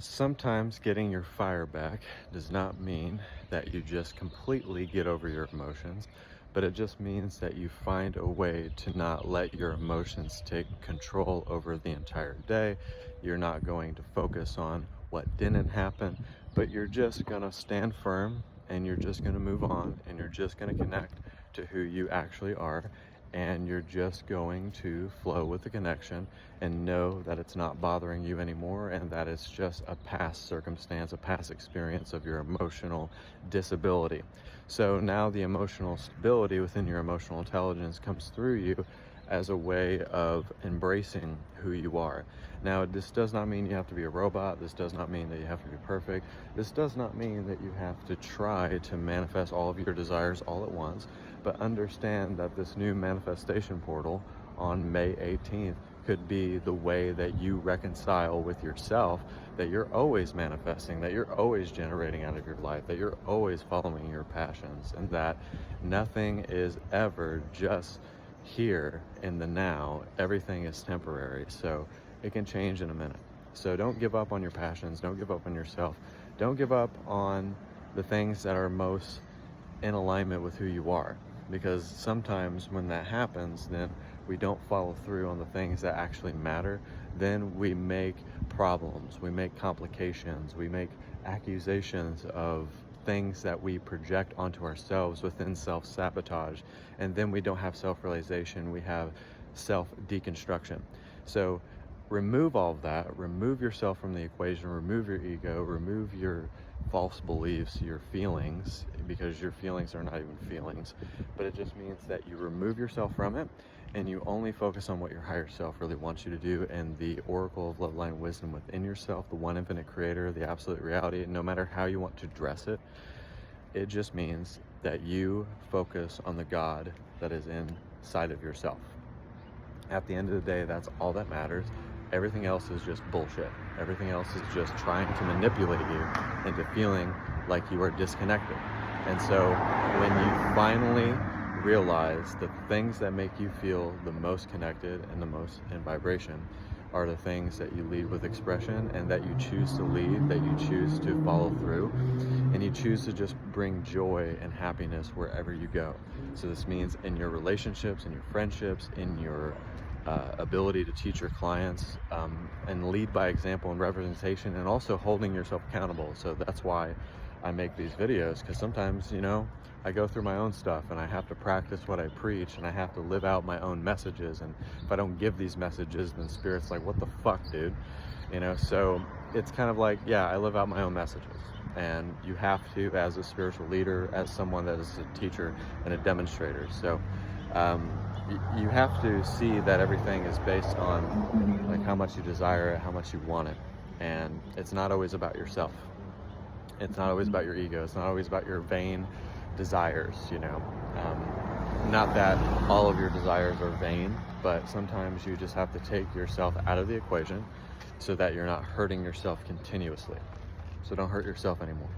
Sometimes getting your fire back does not mean that you just completely get over your emotions, but it just means that you find a way to not let your emotions take control over the entire day. You're not going to focus on what didn't happen, but you're just going to stand firm and you're just going to move on and you're just going to connect to who you actually are, and you're just going to flow with the connection and know that it's not bothering you anymore and that it's just a past circumstance, a past experience of your emotional disability. So now the emotional stability within your emotional intelligence comes through you as a way of embracing who you are. Now, this does not mean you have to be a robot. This does not mean that you have to be perfect. This does not mean that you have to try to manifest all of your desires all at once, but understand that this new manifestation portal on May 18th could be the way that you reconcile with yourself, that you're always manifesting, that you're always generating out of your life, that you're always following your passions, and that nothing is ever just here in the now. Everything is temporary, so it can change in a minute. So don't give up on your passions, don't give up on yourself, don't give up on the things that are most in alignment with who you are, because sometimes when that happens, then we don't follow through on the things that actually matter. Then we make problems, we make complications, we make accusations of things that we project onto ourselves within self-sabotage, and then we don't have self-realization, we have self-deconstruction. So remove all of that, remove yourself from the equation, remove your ego, remove your false beliefs, your feelings, because your feelings are not even feelings, but it just means that you remove yourself from it and you only focus on what your higher self really wants you to do, and the oracle of bloodline wisdom within yourself, the one infinite creator, the absolute reality. No matter how you want to dress it, it just means that you focus on the God that is inside of yourself. At the end of the day, that's all that matters. Everything else is just bullshit. Everything else is just trying to manipulate you into feeling like you are disconnected. And so when you finally realize the things that make you feel the most connected and the most in vibration are the things that you lead with expression, and that you choose to lead, that you choose to follow through, and you choose to just bring joy and happiness wherever you go. So this means in your relationships, in your friendships, in your ability to teach your clients, and lead by example and representation, and also holding yourself accountable. So that's why I make these videos, because sometimes, I go through my own stuff and I have to practice what I preach, and I have to live out my own messages. And if I don't give these messages, then Spirit's like, what the fuck, dude? So it's kind of like, yeah, I live out my own messages. And you have to, as a spiritual leader, as someone that is a teacher and a demonstrator. So you have to see that everything is based on like how much you desire it, how much you want it. And it's not always about yourself. It's not always about your ego. It's not always about your vain desires, not that all of your desires are vain, but sometimes you just have to take yourself out of the equation so that you're not hurting yourself continuously. So don't hurt yourself anymore.